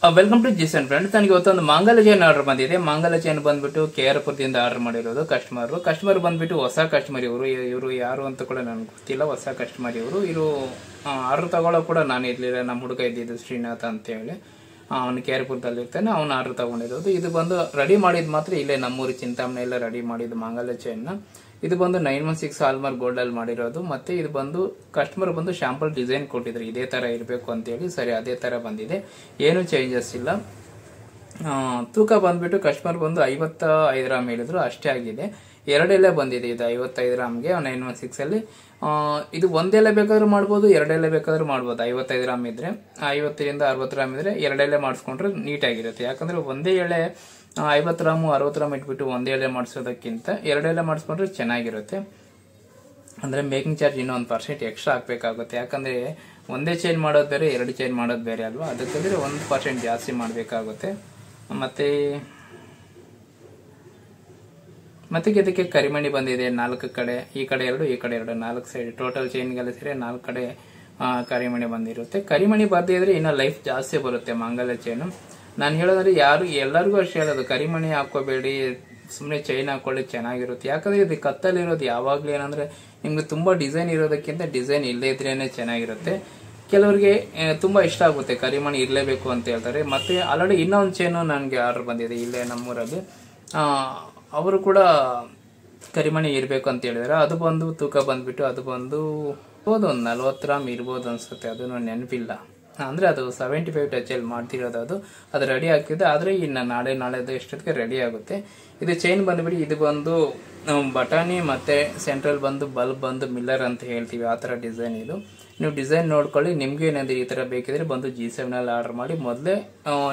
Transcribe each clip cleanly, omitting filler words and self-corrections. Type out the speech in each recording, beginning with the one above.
Welcome to ಜಿಸನ್ friends. ನನಗೆ ಇವತ್ತೊಂದು ಮಾಂಗಲ್ಯ ಚೈನ್ ಆರ್ಡರ್ ಬಂದಿದೆ. ಮಾಂಗಲ್ಯ ಚೈನ್ ಬಂದ್ಬಿಟ್ಟು KR-ಪುರದಿಂದ ಆರ್ಡರ್ ಮಾಡಿರೋದು. ಕಸ್ಟಮರ್ ಬಂದ್ಬಿಟ್ಟು ಹೊಸ ಕಸ್ಟಮರ್. ಇವರು ಯಾರು ಅಂತ ಕೂಡ ನನಗೆ ಗೊತ್ತಿಲ್ಲ. ಹೊಸ ಕಸ್ಟಮರ್ ಇವರು ಆರ್ಡರ್ ತಗೊಳ್ಳೋ ಕೂಡ ನಾನು ಇರ್ಲಿಲ್ಲ. ನಮ್ಮ ಹುಡುಗ ಇದ್ದಿದ್ದು ಶ್ರೀನಾಥ್ ಅಂತ ಹೇಳಿ, ಅವನು KR-ಪುರದಲ್ಲಿ ಇರ್ತಾನೆ. ಅವನು ಆರ್ಡರ್ ತಗೊಂಡಿರೋದು. ಇದು ಬಂದು ರೆಡಿ ಮಾಡಿದ್ ಮಾತ್ರ ಇಲ್ಲೇ ನಮ್ಮೂರು ಚಿಂತಾಮಣಿ ಎಲ್ಲ ರೆಡಿ ಮಾಡಿದ್ದು ಮಾಂಗಲ್ಯ ಚೈನ್. ಇದು ಬಂದು 916 ಹಾಲ್ಮಾರ್ಕ್ ಗೋಲ್ಡ್ ಅಲ್ಲಿ ಮಾಡಿರೋದು. ಮತ್ತೆ ಇದು ಬಂದು ಕಸ್ಟಮರ್ ಬಂದು ಶಾಂಪಲ್ ಡಿಸೈನ್ ಕೊಟ್ಟಿದ್ರು, ಇದೇ ತರ ಇರಬೇಕು ಅಂತ ಹೇಳಿ. ಸರಿ, ಅದೇ ತರ ಬಂದಿದೆ, ಏನು ಚೇಂಜಸ್ ಇಲ್ಲ. ತೂಕ ಬಂದ್ಬಿಟ್ಟು ಕಸ್ಟಮರ್ ಬಂದು 55 ಗ್ರಾಮ್ ಹೇಳಿದ್ರು, ಅಷ್ಟೇ ಆಗಿದೆ. ಎರಡೆಲೆ ಬಂದಿದೆ ಇದು 55 ಗ್ರಾಮ್ಗೆ 916 ಅಲ್ಲಿ. ಇದು ಒಂದೆಲೆ ಬೇಕಾದ್ರೂ ಮಾಡ್ಬೋದು, ಎರಡೆಲೆ ಬೇಕಾದ್ರೂ ಮಾಡ್ಬೋದು. 55 ಗ್ರಾಮ್ ಇದ್ರೆ, 50ರಿಂದ 60 ಗ್ರಾಮ್ ಇದ್ರೆ ಎರಡೆಲೆ ಮಾಡಿಸ್ಕೊಂಡ್ರೆ ನೀಟಾಗಿರುತ್ತೆ. ಯಾಕಂದ್ರೆ ಒಂದೇ ಎಳೆ 50 ಗ್ರಾಮು 60 ಗ್ರಾಮ್ ಇಟ್ಬಿಟ್ಟು ಒಂದೇ ಎಳೆ ಮಾಡಿಸೋದಕ್ಕಿಂತ ಎರಡೆಲೆ ಮಾಡಿಸ್ಕೊಂಡ್ರೆ ಚೆನ್ನಾಗಿರುತ್ತೆ. ಅಂದ್ರೆ ಮೇಕಿಂಗ್ ಚಾರ್ಜ್ ಇನ್ನೂ 1% ಎಕ್ಸ್ಟ್ರಾ ಹಾಕ್ಬೇಕಾಗುತ್ತೆ. ಯಾಕಂದ್ರೆ ಒಂದೇ ಚೈನ್ ಮಾಡೋದು ಬೇರೆ, ಎರಡು ಚೈನ್ ಮಾಡೋದು ಬೇರೆ ಅಲ್ವಾ. ಅದಕ್ಕಾದ್ರೆ 1% ಜಾಸ್ತಿ ಮಾಡಬೇಕಾಗುತ್ತೆ. ಮತ್ತೆ ಇದಕ್ಕೆ ಕರಿಮಣಿ ಬಂದಿದೆ 4 ಕಡೆ, ಈ ಕಡೆ 2 ಈ ಕಡೆ 2, 4 ಸೈಡ್ ಟೋಟಲ್ ಚೈನ್ಗೆಲ್ಲ ಸೇರಿ 4 ಕಡೆ ಕರಿಮಣಿ ಬಂದಿರುತ್ತೆ. ಕರಿಮಣಿ ಬರ್ದಿದ್ರೆ ಇನ್ನ ಲೈಫ್ ಜಾಸ್ತಿ ಬರುತ್ತೆ ಮಾಂಗಲ್ಯ ಚೈನ್. ನಾನು ಹೇಳೋದ್ರೆ ಎಲ್ಲರಿಗೂ ಅಷ್ಟೇ ಹೇಳೋದು, ಕರಿಮಣಿ ಹಾಕೋಬೇಡಿ, ಸುಮ್ಮನೆ ಚೈನ್ ಹಾಕೊಳ್ಳಿ, ಚೆನ್ನಾಗಿರುತ್ತೆ. ಯಾಕಂದ್ರೆ ಇದು ಕತ್ತಲ್ಲಿರೋದು ಯಾವಾಗ್ಲೂ ಏನಂದ್ರೆ ನಿಮ್ಗೆ ತುಂಬಾ ಡಿಸೈನ್ ಇರೋದಕ್ಕಿಂತ ಡಿಸೈನ್ ಇಲ್ಲೇ ಇದ್ರೇನೆ ಚೆನ್ನಾಗಿರುತ್ತೆ. ಕೆಲವರಿಗೆ ತುಂಬಾ ಇಷ್ಟ ಆಗುತ್ತೆ, ಕರಿಮಣಿ ಇರ್ಲೇಬೇಕು ಅಂತ ಹೇಳ್ತಾರೆ. ಮತ್ತೆ ಆಲ್ರೆಡಿ ಇನ್ನೊಂದು ಚೈನ್ ನನಗೆ ಆರ್ಡರ್ ಬಂದಿದೆ ಇಲ್ಲೇ ನಮ್ಮೂರಲ್ಲಿ. ಅವರು ಕೂಡ ಕರಿಮಣಿ ಇರ್ಬೇಕು ಅಂತ ಹೇಳಿದಾರೆ. ಅದು ಬಂದು ತೂಕ ಬಂದ್ಬಿಟ್ಟು ಅದು ಬಂದು ಒಂದು 40 ಗ್ರಾಮ್ ಇರ್ಬೋದು ಅನ್ಸುತ್ತೆ, ಅದನ್ನು ನೆನಪಿಲ್ಲ. ಅಂದ್ರೆ ಅದು 75 ಟಚ್ ಮಾಡ್ತಿರೋದು. ಅದು ರೆಡಿ ಆಗ್ತಿದೆ, ಆದ್ರೆ ಇನ್ನು ನಾಳೆದು ಎಷ್ಟೊತ್ತಿಗೆ ರೆಡಿ ಆಗುತ್ತೆ. ಇದು ಚೈನ್ ಬಂದ್ಬಿಟ್ಟು ಇದು ಬಂದು ಬಟಾಣಿ ಮತ್ತೆ ಸೆಂಟ್ರಲ್ ಬಂದು ಬಲ್ಬ್ ಬಂದು ಮಿಲ್ಲರ್ ಅಂತ ಹೇಳ್ತೀವಿ, ಆ ತರ ಡಿಸೈನ್ ಇದು. ನೀವು ಡಿಸೈನ್ ನೋಡ್ಕೊಳ್ಳಿ, ನಿಮ್ಗೆ ಏನಾದ್ರು ಈ ತರ ಬೇಕಿದ್ರೆ ಬಂದು G7 ಅಲ್ಲಿ ಆರ್ಡರ್ ಮಾಡಿ. ಮೊದಲೇ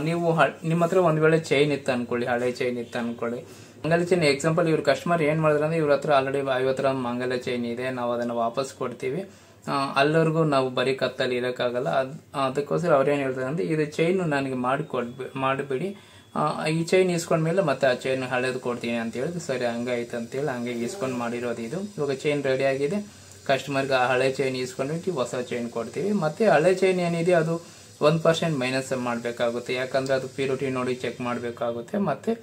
ನೀವು ನಿಮ್ಮ ಹತ್ರ ಒಂದ್ ವೇಳೆ ಚೈನ್ ಇತ್ತು ಅನ್ಕೊಳ್ಳಿ, ಹಳೆ ಚೈನ್ ಇತ್ತು ಅನ್ಕೊಳ್ಳಿ. ಮಾಂಗಲ್ಯ ಚೈನ್ ಎಕ್ಸಾಂಪಲ್ ಇವ್ರ ಕಸ್ಟಮರ್ ಏನ್ ಮಾಡಿದ್ರೆ ಅಂದ್ರೆ ಇವ್ರ ಹತ್ರ ಆಲ್ರೆಡಿ 50 ಗ್ರಾಮ್ ಮಾಂಗಲ್ಯ ಚೈನ್ ಇದೆ, ನಾವು ಅದನ್ನ ವಾಪಸ್ ಕೊಡ್ತೀವಿ. ಅಲ್ಲವರೆಗೂ ನಾವು ಬರೀ ಕತ್ತಲ್ಲಿ ಇರಕ್ಕಾಗಲ್ಲ. ಅದಕ್ಕೋಸ್ಕರ ಅವ್ರೇನ್ ಹೇಳ್ತಾರೆ ಅಂದ್ರೆ ಇದು ಚೈನ್ ನನಗೆ ಮಾಡಿಬಿಡಿ, ಈ ಚೈನ್ ಇಸ್ಕೊಂಡ್ಮೇಲೆ ಮತ್ತೆ ಆ ಚೈನ್ ಹಳೇದು ಕೊಡ್ತೀನಿ ಅಂತ ಹೇಳಿದ್ರು. ಸರಿ, ಹಂಗಾಯ್ತು ಅಂತೇಳಿ ಹಂಗೆ ಇಸ್ಕೊಂಡ್ ಮಾಡಿರೋದು ಇದು. ಇವಾಗ ಚೈನ್ ರೆಡಿ ಆಗಿದೆ. ಕಸ್ಟಮರ್ಗೆ ಆ ಹಳೆ ಚೈನ್ ಇಸ್ಕೊಂಡ್ಬಿಟ್ಟು ಹೊಸ ಚೈನ್ ಕೊಡ್ತೀವಿ. ಮತ್ತೆ ಹಳೆ ಚೈನ್ ಏನಿದೆ ಅದು 1% ಮೈನಸ್ ಮಾಡಬೇಕಾಗುತ್ತೆ. ಯಾಕಂದ್ರೆ ಅದು ಪ್ಯೂರಿಟಿ ನೋಡಿ ಚೆಕ್ ಮಾಡಬೇಕಾಗುತ್ತೆ. ಮತ್ತೆ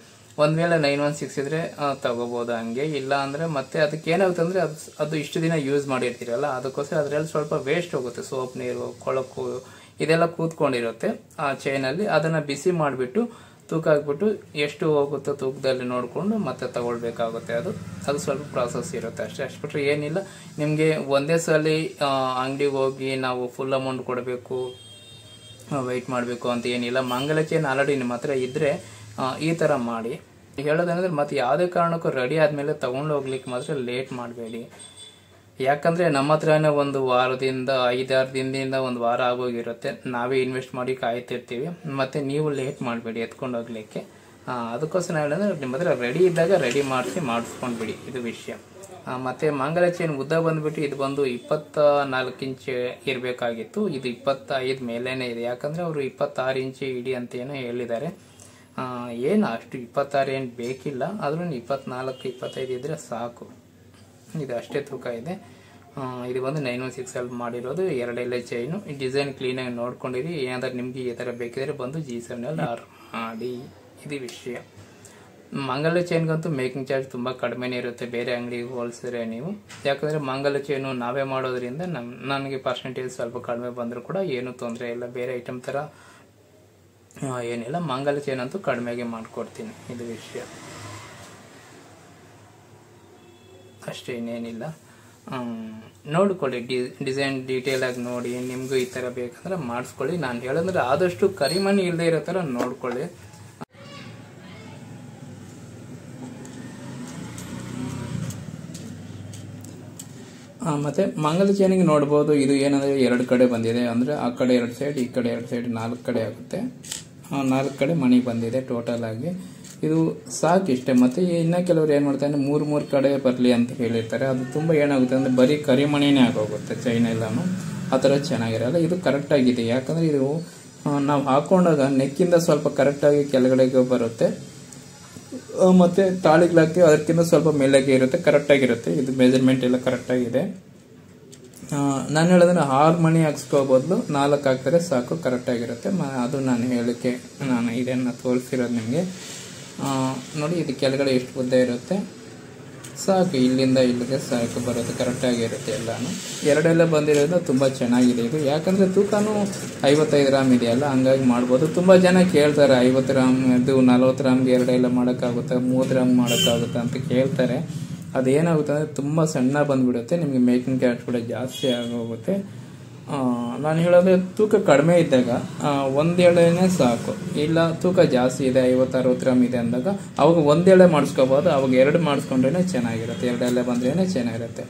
ಒಂದ್ ವೇಳೆ 916 ಇದ್ರೆ ತಗೋಬಹುದು, ಹಂಗೆ ಇಲ್ಲ ಅಂದ್ರೆ ಮತ್ತೆ ಅದಕ್ಕೆ ಏನಾಗುತ್ತೆ ಅಂದ್ರೆ ಅದು ಇಷ್ಟು ದಿನ ಯೂಸ್ ಮಾಡಿರ್ತೀರಲ್ಲ, ಅದಕ್ಕೋಸ್ಕರ ಅದ್ರಲ್ಲಿ ಸ್ವಲ್ಪ ವೇಸ್ಟ್ ಹೋಗುತ್ತೆ. ಸೋಪ್ ನೀರು, ಕೊಳಕು ಇದೆಲ್ಲ ಕೂತ್ಕೊಂಡಿರುತ್ತೆ ಆ ಚೈನ್ ಅಲ್ಲಿ. ಅದನ್ನ ಬಿಸಿ ಮಾಡಿಬಿಟ್ಟು ತೂಕ ಹಾಕ್ಬಿಟ್ಟು ಎಷ್ಟು ಹೋಗುತ್ತೋ ತೂಕದಲ್ಲಿ ನೋಡ್ಕೊಂಡು ಮತ್ತೆ ತಗೊಳ್ಬೇಕಾಗುತ್ತೆ. ಅದು ಸ್ವಲ್ಪ ಪ್ರಾಸೆಸ್ ಇರುತ್ತೆ ಅಷ್ಟೇ. ಅಷ್ಟು ಬಿಟ್ರೆ ಏನಿಲ್ಲ. ನಿಮ್ಗೆ ಒಂದೇ ಸಲ ಅಂಗಡಿಗೆ ಹೋಗಿ ನಾವು ಫುಲ್ ಅಮೌಂಟ್ ಕೊಡಬೇಕು, ವೆಯ್ಟ್ ಮಾಡಬೇಕು ಅಂತ ಏನಿಲ್ಲ. ಮಾಂಗಲ್ಯ ಚೈನ್ ಆಲ್ರೆಡಿ ನಿಮ್ಮ ಹತ್ರ ಇದ್ರೆ ಈ ತರ ಮಾಡಿ. ಹೇಳೋದಂದ್ರೆ ಮತ್ತೆ ಯಾವುದೇ ಕಾರಣಕ್ಕೂ ರೆಡಿ ಆದ್ಮೇಲೆ ತಗೊಂಡು ಹೋಗ್ಲಿಕ್ಕೆ ಮಾತ್ರ ಲೇಟ್ ಮಾಡಬೇಡಿ. ಯಾಕಂದ್ರೆ ನಮ್ಮ ಹತ್ರನೇ ಒಂದು ವಾರದಿಂದ 5-6 ದಿನದಿಂದ ಒಂದು ವಾರ ಆಗೋಗಿರುತ್ತೆ. ನಾವೇ ಇನ್ವೆಸ್ಟ್ ಮಾಡಿ ಕಾಯ್ತಿರ್ತೀವಿ. ಮತ್ತೆ ನೀವು ಲೇಟ್ ಮಾಡಬೇಡಿ ಎತ್ಕೊಂಡು ಹೋಗ್ಲಿಕ್ಕೆ. ಅದಕ್ಕೋಸ್ಕರ ಹೇಳಿದ್ರೆ ನಿಮ್ಮ ಹತ್ರ ರೆಡಿ ಇದ್ದಾಗ ರೆಡಿ ಮಾಡಿಸ್ಕೊಂಡ್ಬಿಡಿ, ಇದು ವಿಷಯ. ಮತ್ತೆ ಮಾಂಗಲ್ಯ ಚೈನ್ ಉದ್ದ ಬಂದ್ಬಿಟ್ಟು ಇದು ಬಂದು 24 ಇಂಚ್ ಇರಬೇಕಾಗಿತ್ತು. ಇದು 25 ಮೇಲೇನೆ ಇದೆ. ಯಾಕಂದ್ರೆ ಅವರು 26 ಇಂಚ್ ಇಡಿ ಅಂತ ಏನೋ ಹೇಳಿದ್ದಾರೆ. ಏನು ಅಷ್ಟು 26 ಏನು ಬೇಕಿಲ್ಲ, ಆದ್ರೂ 24-25 ಇದ್ರೆ ಸಾಕು. ಇದು ಅಷ್ಟೇ ತೂಕ ಇದೆ. ಇದು ಬಂದು 916 ಅಲ್ಲಿ ಮಾಡಿರೋದು, ಎರಡೆಲೆ ಚೈನು. ಈ ಡಿಸೈನ್ ಕ್ಲೀನ್ ಆಗಿ ನೋಡ್ಕೊಂಡಿರಿ. ಏನಾದ್ರೂ ನಿಮ್ಗೆ ಈ ತರ ಬೇಕಿದ್ರೆ ಬಂದು G7 ಅಲ್ಲಿ ಆರ್ಡರ್ ಮಾಡಿ, ಇದು ವಿಷಯ. ಮಾಂಗಲ್ಯ ಚೈನ್ಗಂತೂ ಮೇಕಿಂಗ್ ಚಾರ್ಜ್ ತುಂಬಾ ಕಡಿಮೆನೇ ಇರುತ್ತೆ ಬೇರೆ ಅಂಗಡಿಗೆ ಹೋಲಿಸಿದ್ರೆ ನೀವು. ಯಾಕಂದ್ರೆ ಮಾಂಗಲ್ಯ ಚೈನು ನಾವೇ ಮಾಡೋದ್ರಿಂದ ನನಗೆ ಪರ್ಸೆಂಟೇಜ್ ಸ್ವಲ್ಪ ಕಡಿಮೆ ಬಂದ್ರು ಕೂಡ ಏನು ತೊಂದರೆ ಇಲ್ಲ. ಬೇರೆ ಐಟಮ್ ತರ ಏನಿಲ್ಲ. ಮಾಂಗಲ್ಯ ಚೈನ್ ಅಂತೂ ಕಡಿಮೆಗೆ ಮಾಡ್ಕೊಡ್ತೀನಿ, ಇದು ವಿಷಯ ಅಷ್ಟೇ, ಇನ್ನೇನಿಲ್ಲ. ನೋಡ್ಕೊಳ್ಳಿ, ಡಿಸೈನ್ ಡೀಟೇಲ್ ಆಗಿ ನೋಡಿ. ನಿಮ್ಗೂ ಈ ತರ ಬೇಕಂದ್ರೆ ಮಾಡಿಸ್ಕೊಳ್ಳಿ. ನಾನು ಹೇಳಂದ್ರೆ ಆದಷ್ಟು ಕರಿಮಣಿ ಇಲ್ಲದೆ ಇರೋ ತರ ನೋಡ್ಕೊಳ್ಳಿ. ಮತ್ತೆ ಮಾಂಗಲ್ಯ ಚೈನಿಗೆ ನೋಡಬಹುದು, ಇದು ಏನಂದ್ರೆ 2 ಕಡೆ ಬಂದಿದೆ. ಅಂದ್ರೆ ಆ ಕಡೆ 2 ಸೈಡ್, ಈ ಕಡೆ 2 ಸೈಡ್, 4 ಕಡೆ ಆಗುತ್ತೆ. 4 ಕಡೆ ಮಣಿ ಬಂದಿದೆ ಟೋಟಲ್ ಆಗಿ. ಇದು ಸಾಕಿಷ್ಟೇ. ಮತ್ತೆ ಇನ್ನ ಕೆಲವರು ಏನ್ ಮಾಡ್ತಾರೆ, 3 ಕಡೆ ಬರ್ಲಿ ಅಂತ ಹೇಳಿರ್ತಾರೆ. ಅದು ತುಂಬಾ ಏನಾಗುತ್ತೆ ಅಂದ್ರೆ ಬರೀ ಕರಿಮಣಿನೇ ಆಗೋಗುತ್ತೆ ಚೈನ್ ಎಲ್ಲಾನು. ಆ ತರ ಚೆನ್ನಾಗಿರಲ್ಲ. ಇದು ಕರೆಕ್ಟ್ ಆಗಿದೆ. ಯಾಕಂದ್ರೆ ಇದು ನಾವು ಹಾಕೊಂಡಾಗ ನೆಕ್ಕಿಂದ ಸ್ವಲ್ಪ ಕರೆಕ್ಟ್ ಆಗಿ ಕೆಳಗಡೆಗೆ ಬರುತ್ತೆ. ಮತ್ತೆ ತಾಳಿಗ್ಲಾಕಿ ಅದಕ್ಕಿಂತ ಸ್ವಲ್ಪ ಮೇಲೆಗೆ ಇರುತ್ತೆ, ಕರೆಕ್ಟ್ ಆಗಿರುತ್ತೆ. ಇದು ಮೆಜರ್ಮೆಂಟ್ ಎಲ್ಲ ಕರೆಕ್ಟ್ ಆಗಿದೆ. ನಾನು ಹೇಳೋದ್ರೆ 6 ಮಣಿ ಹಾಕ್ಸ್ಕೋ ಬದಲು 4 ಹಾಕ್ತಾರೆ ಸಾಕು, ಕರೆಕ್ಟ್ ಆಗಿರುತ್ತೆ. ಅದು ನಾನು ಹೇಳಿಕೆ ನಾನು ಇದನ್ನ ತೋರಿಸಿರೋದು ನಿಮಗೆ. ನೋಡಿ, ಇದು ಕೆಳಗಡೆ ಎಷ್ಟು ಉದ್ದ ಇರುತ್ತೆ ಸಾಕು, ಇಲ್ಲಿಂದ ಇಲ್ಲಿಗೆ ಸಾಕು ಬರುತ್ತೆ, ಕರೆಕ್ಟಾಗಿರುತ್ತೆ ಎಲ್ಲಾನು. ಎರಡೆಲ್ಲ ಬಂದಿರೋದು ತುಂಬ ಚೆನ್ನಾಗಿದೆ ಇದು. ಯಾಕಂದರೆ ತೂಕನೂ 55 ಗ್ರಾಮ್ ಇದೆಯಲ್ಲ, ಹಂಗಾಗಿ ಮಾಡ್ಬೋದು. ತುಂಬ ಜನ ಕೇಳ್ತಾರೆ 50 ಗ್ರಾಮ್ ಇದು 40 ಗ್ರಾಮ್ಗೆ ಎರಡೆಲ್ಲ ಮಾಡೋಕ್ಕಾಗುತ್ತಾ, 30 ಗ್ರಾಮ್ ಮಾಡೋಕ್ಕಾಗುತ್ತಾ ಅಂತ ಕೇಳ್ತಾರೆ. ಅದೇನಾಗುತ್ತೆ ಅಂದರೆ ತುಂಬ ಸಣ್ಣ ಬಂದುಬಿಡುತ್ತೆ, ನಿಮಗೆ ಮೇಕಿಂಗ್ ಚಾರ್ಜ್ ಕೂಡ ಜಾಸ್ತಿ ಆಗೋಗುತ್ತೆ. ನಾನು ಹೇಳೋದ್ರೆ ತೂಕ ಕಡಿಮೆ ಇದ್ದಾಗ ಒಂದೆಳೆನೇ ಸಾಕು. ಇಲ್ಲ ತೂಕ ಜಾಸ್ತಿ ಇದೆ, 50-60 ಗ್ರಾಮ್ ಇದೆ ಅಂದಾಗ ಅವಾಗ ಒಂದೆಳೆ ಮಾಡಿಸ್ಕೋಬೋದು. ಅವಾಗ 2 ಮಾಡಿಸ್ಕೊಂಡ್ರೆ ಚೆನ್ನಾಗಿರುತ್ತೆ, 2 ಎಳೆ ಬಂದ್ರೇ ಚೆನ್ನಾಗಿರುತ್ತೆ.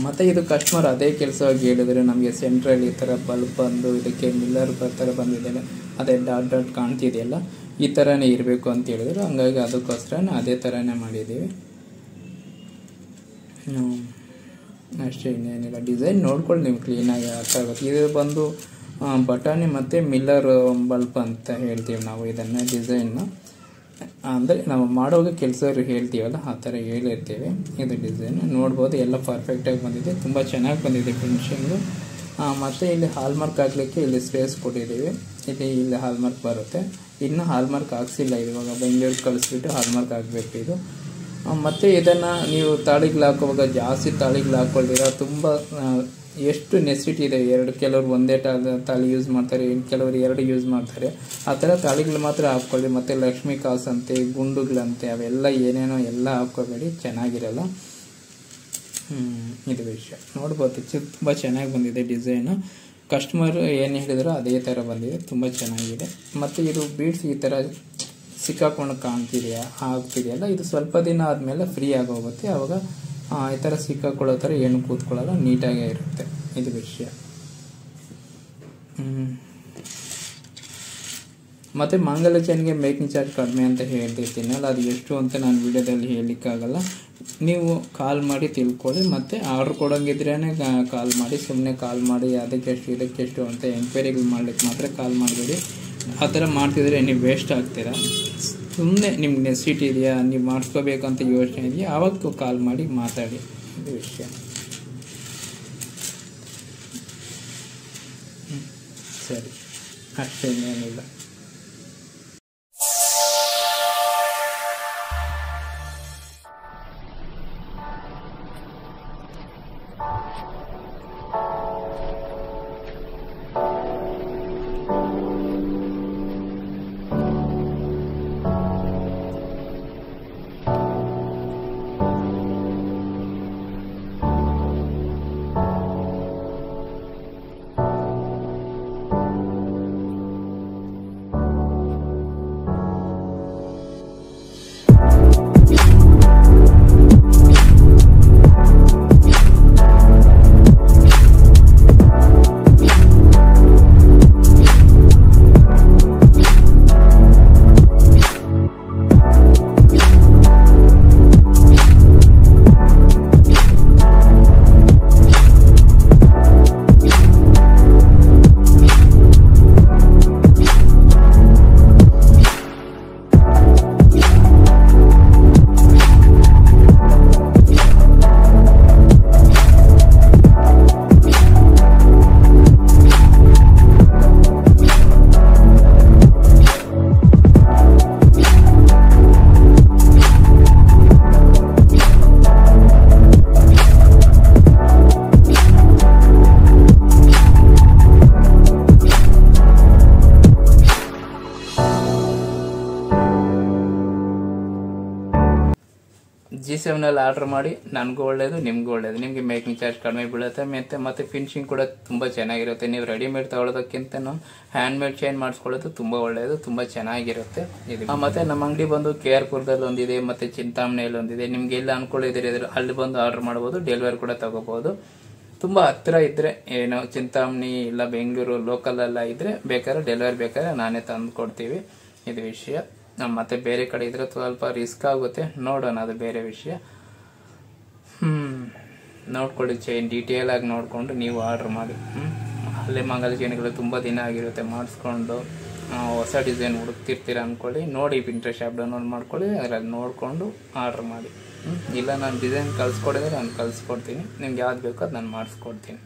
ಮತ್ತು ಇದು ಕಸ್ಟಮರ್ ಅದೇ ಕೆಲಸವಾಗಿ ಹೇಳಿದ್ರೆ, ನಮಗೆ ಸೆಂಟ್ರಲ್ಲಿ ಈ ಥರ ಬಲ್ಬ್ ಬಂದು ಇದಕ್ಕೆ ಮಿಲ್ಲರ್ ಥರ ಬಂದಿದೆ, ಅದೇ ಡಾಟ್ ಡಾಟ್ ಕಾಣ್ತಿದೆಯಲ್ಲ, ಈ ಥರನೇ ಇರಬೇಕು ಅಂತ ಹೇಳಿದ್ರು. ಹಂಗಾಗಿ ಅದಕ್ಕೋಸ್ಕರ ಅದೇ ಥರನೇ ಮಾಡಿದ್ದೀವಿ ಅಷ್ಟೇ, ಇನ್ನೇನಿಲ್ಲ. ಡಿಸೈನ್ ನೋಡ್ಕೊಳ್ಳಿ ನೀವು, ಕ್ಲೀನಾಗಿ ಅರ್ಥ ಆಗುತ್ತೆ. ಇದು ಬಂದು ಬಟಾಣಿ ಮತ್ತು ಮಿಲ್ಲರ್ ಬಲ್ಬ್ ಅಂತ ಹೇಳ್ತೀವಿ ನಾವು ಇದನ್ನು. ಡಿಸೈನ್ನ ಅಂದರೆ ನಾವು ಮಾಡೋವಾಗ ಕೆಲಸವ್ರು ಹೇಳ್ತೀವಲ್ಲ, ಆ ಥರ ಹೇಳಿರ್ತೀವಿ. ಇದು ಡಿಸೈನ್ ನೋಡ್ಬೋದು, ಎಲ್ಲ ಪರ್ಫೆಕ್ಟಾಗಿ ಬಂದಿದೆ, ತುಂಬ ಚೆನ್ನಾಗಿ ಬಂದಿದೆ ಫಿನಿಶಿಂಗು. ಮತ್ತು ಇಲ್ಲಿ ಹಾಲ್ಮಾರ್ಕ್ ಹಾಕಲಿಕ್ಕೆ ಇಲ್ಲಿ ಸ್ಪೇಸ್ ಕೊಟ್ಟಿದ್ದೀವಿ. ಇಲ್ಲಿ ಹಾಲ್ಮಾರ್ಕ್ ಬರುತ್ತೆ. ಇನ್ನು ಹಾಲ್ಮಾರ್ಕ್ ಹಾಕ್ಸಿಲ್ಲ, ಇವಾಗ ಬೆಂಗಳೂರಿಗೆ ಕಳಿಸ್ಬಿಟ್ಟು ಹಾಲ್ಮಾರ್ಕ್ ಹಾಕಬೇಕು ಇದು. ಮತ್ತು ಇದನ್ನು ನೀವು ತಾಳಿಗಳು ಹಾಕುವಾಗ ಜಾಸ್ತಿ ತಾಳಿಗಳು ಹಾಕ್ಕೊಳ್ತೀರ. ತುಂಬ ಎಷ್ಟು ನೆಸಿಟಿ ಇದೆ, ಕೆಲವರು ಒಂದೇ ತಾಳಿ ಯೂಸ್ ಮಾಡ್ತಾರೆ, ಕೆಲವರು 2 ಯೂಸ್ ಮಾಡ್ತಾರೆ. ಆ ಥರ ತಾಳಿಗಳು ಮಾತ್ರ ಹಾಕ್ಕೊಳ್ಳಿ. ಮತ್ತು ಲಕ್ಷ್ಮೀ ಕಾಸಂತೆ, ಗುಂಡುಗಳಂತೆ ಅವೆಲ್ಲ ಏನೇನೋ ಎಲ್ಲ ಹಾಕ್ಕೋಬೇಡಿ, ಚೆನ್ನಾಗಿರಲ್ಲ. ಇದು ವಿಷಯ ನೋಡ್ಬೋದು, ತುಂಬ ಚೆನ್ನಾಗಿ ಬಂದಿದೆ ಡಿಸೈನು. ಕಸ್ಟಮರ್ ಏನು ಹೇಳಿದ್ರು ಅದೇ ಥರ ಬಂದಿದೆ, ತುಂಬ ಚೆನ್ನಾಗಿದೆ. ಮತ್ತು ಇದು ಬೀಡ್ಸ್ ಈ ಥರ ಸಿಕ್ಕಾಕೊಂಡು ಕಾಣ್ತಿದೆಯಾ ಆಗ್ತಿದೆಯಲ್ಲ, ಇದು ಸ್ವಲ್ಪ ದಿನ ಆದಮೇಲೆ ಫ್ರೀ ಆಗೋಗುತ್ತೆ. ಆವಾಗ ಈ ಥರ ಸಿಕ್ಕಾಕೊಳ್ಳೋ ಥರ ಏನು ಕೂತ್ಕೊಳ್ಳಲ್ಲ, ನೀಟಾಗೇ ಇರುತ್ತೆ. ಇದು ವಿಷಯ. ಮತ್ತು ಮಾಂಗಲ್ಯ ಚೈನ್ಗೆ ಮೇಕಿಂಗ್ ಚಾರ್ಜ್ ಕಡಿಮೆ ಅಂತ ಹೇಳ್ತಿರ್ತೀನಿ ಅಲ್ಲ, ಅದು ಎಷ್ಟು ಅಂತ ನಾನು ವಿಡಿಯೋದಲ್ಲಿ ಹೇಳಲಿಕ್ಕಾಗಲ್ಲ. ನೀವು ಕಾಲ್ ಮಾಡಿ ತಿಳ್ಕೊಳ್ಳಿ. ಮತ್ತು ಆರ್ಡ್ರ್ ಕೊಡೋಂಗಿದ್ರೇ ಕಾಲ್ ಮಾಡಿ, ಸುಮ್ಮನೆ ಕಾಲ್ ಮಾಡಿ ಅದಕ್ಕೆಷ್ಟು ಇದಕ್ಕೆಷ್ಟು ಅಂತ ಎಂಕ್ವೈರಿಗಳು ಮಾಡ್ಲಿಕ್ಕೆ ಮಾತ್ರ ಕಾಲ್ ಮಾಡಬೇಡಿ. ಆ ಥರ ಮಾಡ್ತಿದ್ರೆ ನೀವು ವೇಸ್ಟ್ ಆಗ್ತೀರಾ. ಸುಮ್ಮನೆ ನಿಮ್ಗೆ ನೆಸಿಟಿ ಇದೆಯಾ, ನೀವು ಮಾಡಿಸ್ಕೋಬೇಕಂತ ಯೋಚನೆ ಇದೆಯಾ, ಆವಾಗ ಕಾಲ್ ಮಾಡಿ ಮಾತಾಡಿ. ಇದು ವಿಷಯ. ಸರಿ, ಅಷ್ಟೇ, ಏನಿಲ್ಲ. G7 ಆರ್ಡರ್ ಮಾಡಿ ನನಗೂ ಒಳ್ಳೇದು ನಿಮಗೂ ಒಳ್ಳೇದು ನಿಮಗೆ ಮೇಕಿಂಗ್ ಚಾರ್ಜ್ ಕಡಿಮೆ ಬೀಳುತ್ತೆ ಮತ್ತೆ ಫಿನಿಶಿಂಗ್ ಕೂಡ ತುಂಬಾ ಚೆನ್ನಾಗಿರುತ್ತೆ ನೀವು ರೆಡಿಮೇಡ್ ತಗೊಳ್ಳೋದಕ್ಕಿಂತ ಹ್ಯಾಂಡ್ ಮೇಡ್ ಚೈನ್ ಮಾಡಿಸ್ಕೊಳ್ಳೋದು ತುಂಬಾ ಒಳ್ಳೇದು ತುಂಬಾ ಚೆನ್ನಾಗಿರುತ್ತೆ ಮತ್ತೆ ನಮ್ಮ ಅಂಗಡಿ ಬಂದು KR ಪುರದಲ್ಲಿ ಒಂದಿದೆ ಮತ್ತೆ ಚಿಂತಾಮಣಿಯಲ್ಲಿ ಒಂದಿದೆ ನಿಮಗೆ ಎಲ್ಲ ಅನ್ಕೊಳ್ಳಿದ್ರೆ ಅಲ್ಲಿ ಬಂದು ಆರ್ಡರ್ ಮಾಡಬಹುದು ಡೆಲಿವರಿ ಕೂಡ ತಗೋಬಹುದು ತುಂಬಾ ಹತ್ತಿರ ಇದ್ರೆ ಏನೋ ಚಿಂತಾಮಣಿ ಇಲ್ಲ ಬೆಂಗಳೂರು ಲೋಕಲ್ ಎಲ್ಲ ಇದ್ರೆ ಬೇಕಾದ್ರೆ ಡೆಲಿವರಿ ಬೇಕಾದ್ರೆ ನಾನೇ ತಂದು ಕೊಡ್ತೀವಿ ಇದು ವಿಷಯ ಮತ್ತೆ ಬೇರೆ ಕಡೆ ಇದ್ರೆ ಸ್ವಲ್ಪ ರಿಸ್ಕ್ ಆಗುತ್ತೆ ನೋಡೋಣ ಅದು ಬೇರೆ ವಿಷಯ ನೋಡ್ಕೊಳ್ಳಿ ಚೈನ್ ಡೀಟೇಲ್ ಆಗಿ ನೋಡ್ಕೊಂಡು ನೀವು ಆರ್ಡರ್ ಮಾಡಿ ಅಲ್ಲೇ ಮಂಗಲ ಚೈನ್ಗಳು ತುಂಬಾ ದಿನ ಆಗಿರುತ್ತೆ ಮಾಡಿಸ್ಕೊಂಡು ಹೊಸ ಡಿಸೈನ್ ಹುಡುಕ್ತಿರ್ತೀರ ಅನ್ಕೊಳ್ಳಿ ನೋಡಿ ಪಿಂಟ್ರೆಸ್ಟ್ ಆ್ಯಪ್ ಡೌನ್ಲೋಡ್ ಮಾಡ್ಕೊಳ್ಳಿ ಅದರಲ್ಲಿ ನೋಡ್ಕೊಂಡು ಆರ್ಡರ್ ಮಾಡಿ ಇಲ್ಲ ನಾನು ಡಿಸೈನ್ ಕಳಿಸ್ಕೊಡಿದ್ರೆ ನಾನು ಕಳಿಸ್ಕೊಡ್ತೀನಿ, ನಿಮ್ಗೆ ಯಾವ್ದು ಬೇಕೋ ಅದು ನಾನು ಮಾಡಿಸ್ಕೊಡ್ತೀನಿ.